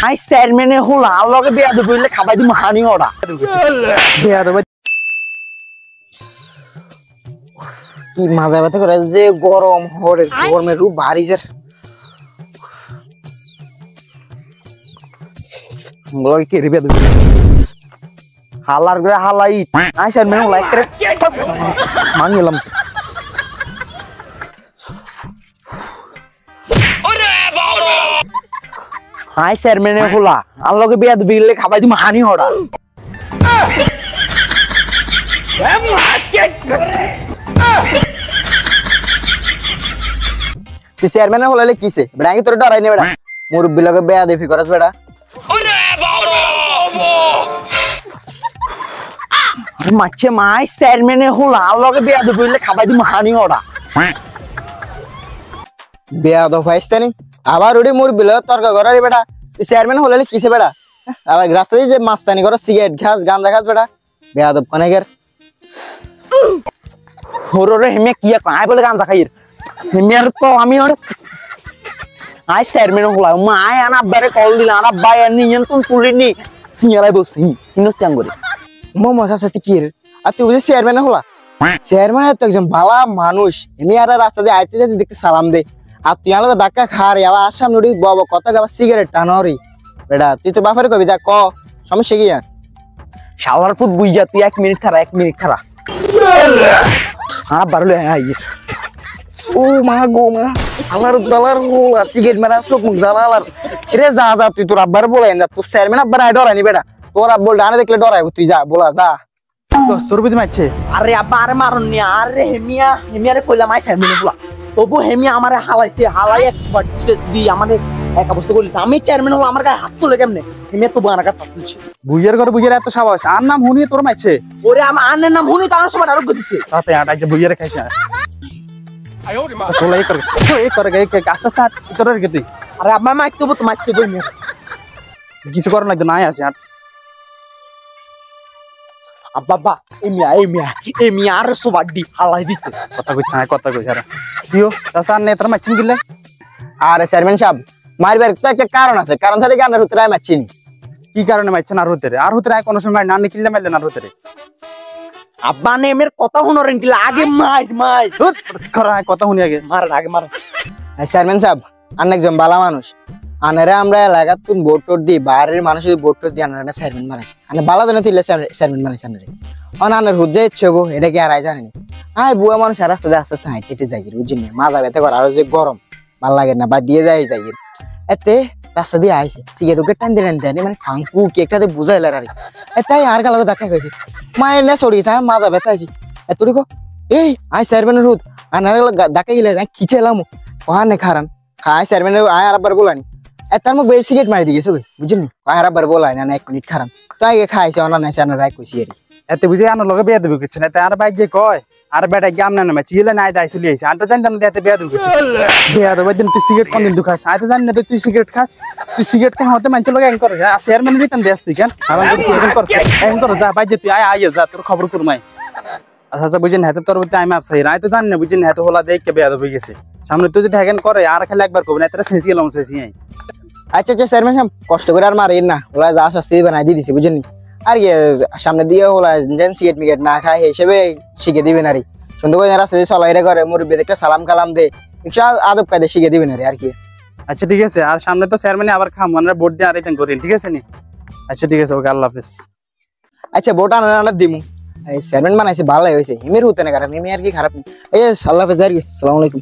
I চেয়ারম্যানে হলা আর লগে বিয়া দেব বললে খাবাই দিম হানি ওড়া বিয়া দেব কি মাজা ব্যথা করে যে গরম হরে গরমে রূপ ভারী যার লগে কে রে বিয়া দেব হালার করে হালাই আই চেয়ারম্যানে হলা এক মানিলাম হাই চেয়ারম্যানে হলা আর লগে বিয়া দিবি গেলে খাবাই দিম হানি হড়া তুই চেয়ারম্যানে হলালে কিছে বেড়া তোর ডরাই নে বেড়া মুরব্বি লগে বিয়া দেফি করস বেড়া মাছে মাই চেয়ারম্যানে হলা আর লগে বিয়া দিবি গেলে খাবাই দিম হানি হড়া বিয়া দফাইস্তানি আবার ওডি মুরব্বি লগে তর্ক করারি বেড়া চেয়ারম্যান হলে কিসে বেড়া আবার রাস্তা দিয়ে যে মাস্তানি করো সিগারেট খাস গাঁজা খাস বেড়া বেয়াদব কনেকের হররে হেমিয়া কিয়া কাই বলে গাঁজা খাইর হেমিয়ার তো আমি আর আই চেয়ারম্যান হলা মা আই আনা আব্বারে কল দিলা আনা বাই আনি নিয়ন্ত্রণ তুলিনি সিঙ্গালাই বসি সিনো চাঙ্গরে মো মজা সাথে কি রে আর তুই বুঝি চেয়ারম্যান হলা চেয়ারম্যান তো একজন ভালো মানুষ হেমিয়ার রাস্তা দিয়ে আইতে যেতে দেখতে সালাম দে আর তুই আলো ধাক্কা খা রে আবার আসাম নুড়ি বাবা কত আবার সিগারেট টানরি বেটা তুই তো বাফারে কবি যা ক সমস্যা কি শালার ফুট বুইয়া তুই 1 মিনিট খারা আর বারলে আই ও মা গো মা আলার দলার গো সিগারেট মারা সব মুখ জালালার রে যা যা তুই তোর আব্বার বলে না তোর চেয়ারম্যান আব্বার আই ডরানি বেটা তোর আব্বল ডানে দেখলে ডরাইব তুই যা বলা যা তোর বুঝি মারছে আরে আব্বা আরে মারনি আরে হেমিয়ারে কইলাম আই চেয়ারম্যান বলা তবু হেমি আমারে হালাইছে হালাই এক বাড়িতে দি আমারে এক অবস্থা কইছে আমি চেয়ারম্যান হলো আমার গায়ে হাত তুলে কেমনে হেমি তো বানার কাট তুলছে বুইয়ের ঘরে বুইয়ের এত সাবাস আর নাম হুনি তোর মাইছে ওরে আমার আনের নাম হুনি তার সময় আরোগ্য দিছে তাতে আটা যে বুইয়ের খাইছে আয় ওরে মা সোলা এই করে এই কাঁচা সাট তোর কে তুই আরে আম্মা মাইতে বই নি কিছু কর না না আছে আর আব্বা এই মিয়া আর সুবাড্ডি হালাই দিতে কথা কইছ আর দিও তাসার নেত্র মাছিন গিলে আরে চেয়ারম্যান সাহেব মারবার তো একটা কারণ আছে কারণ ছাড়া গানের ভিতরে আই মাছিন কি কারণে মারছেন আর হতে কোন সময় না নিকিলে মারলেন আর হতে আব্বা নে এর কথা শুনরেন কি আগে মাই করা কথা শুনি আগে মার চেয়ারম্যান সাহেব আন একজন ভালো মানুষ আনারে আমরা এলাকাত কোন ভোট টোট দি বাইরের মানুষের ভোট টোট দি আনারে চেয়ারম্যান মারাইছে আনে ভালো জানে তিলে চেয়ারম্যান মারাইছে আনারে আনার হুজ্জে ইচ্ছেবো এটা কি আর আই জানেনি আই বুয়া মানুষ আর আস্তে আস্তে হাইটে যাই বুঝিনি মাজা ব্যথা করে আর যে গরম ভাল লাগে না বা দিয়ে যাই এতে রাস্তা দিয়ে আইছে সিগারেট টান দিয়ে মানে ফাঙ্কু কি একটাতে বুঝাইলার আর তাই আর কালো দেখা খাইছে মায়ের না সরিয়েছে মাজা ব্যথা আইছি এত রিকো এই আই চেয়ারম্যানের হুদ আনারে দেখা গেলে খিচেলাম ওখানে খারান আই চেয়ারম্যানের আয় আর আবার বলানি এটার মুখ বেশি সিগারেট মারি দিয়েছে বুঝলি আয় আর আবার বলাই না 1 মিনিট খারান তাই খাইছে অনা নাইছে আনার রাই কইছি আর এতে বুঝে আনো লগে বিয়া দেব কিছু না আর ভাই যে কয় আর বেটা কি আমনা না চিলে নাই দাই চলি আইছে আনটা জানতাম না এতে বিয়া দেব কিছু বিয়া দেব দিন তুই সিগারেট কোন দিন দুখাস আই তো জানি না তুই সিগারেট খাস তুই সিগারেট কা হতে মানছ লগে এন করে চেয়ারম্যান রিতন দেস তুই কেন আর কি এন করছ এন কর যা ভাই যে তুই আয় যা তোর খবর করমাই আচ্ছা বুঝিন হাতে তোর বুঝতে আমি আপসাই আই তো জানি না বুঝিন হাতে হলা দেখ কে বিয়া দেব গেছে সামনে তুই যদি হ্যাগেন করে আর খালি একবার কব না তোরা সেসি গেলাম সেসি আই আচ্ছা চেয়ারম্যান সাহেব কষ্ট করে আর মারেন না ওলা যা শাস্তি বানাই দিছি বুঝিনি আর সামনে দিয়ে হলা যেন সিগারেট মিগারেট না খায় হিসেবে শিখে দিবেন আর সুন্দর করে রাস্তা দিয়ে চলাইরে করে মুরব্বি একটা সালাম কালাম দে একটু আদব কায়দা শিখে দিবেন আর কি আচ্ছা ঠিক আছে আর সামনে তো চেয়ারম্যান আবার খাম মানে ভোট দিয়ে আর এতেন করেন ঠিক আছে নি আচ্ছা ঠিক আছে ওকে আল্লাহ হাফেজ আচ্ছা ভোট আনার দিমু এই চেয়ারম্যান বানাইছে ভালোই হয়েছে হিমের হতে না খারাপ হিমে আর কি খারাপ এই আল্লাহ হাফেজ আর কি আসসালামু আলাইকুম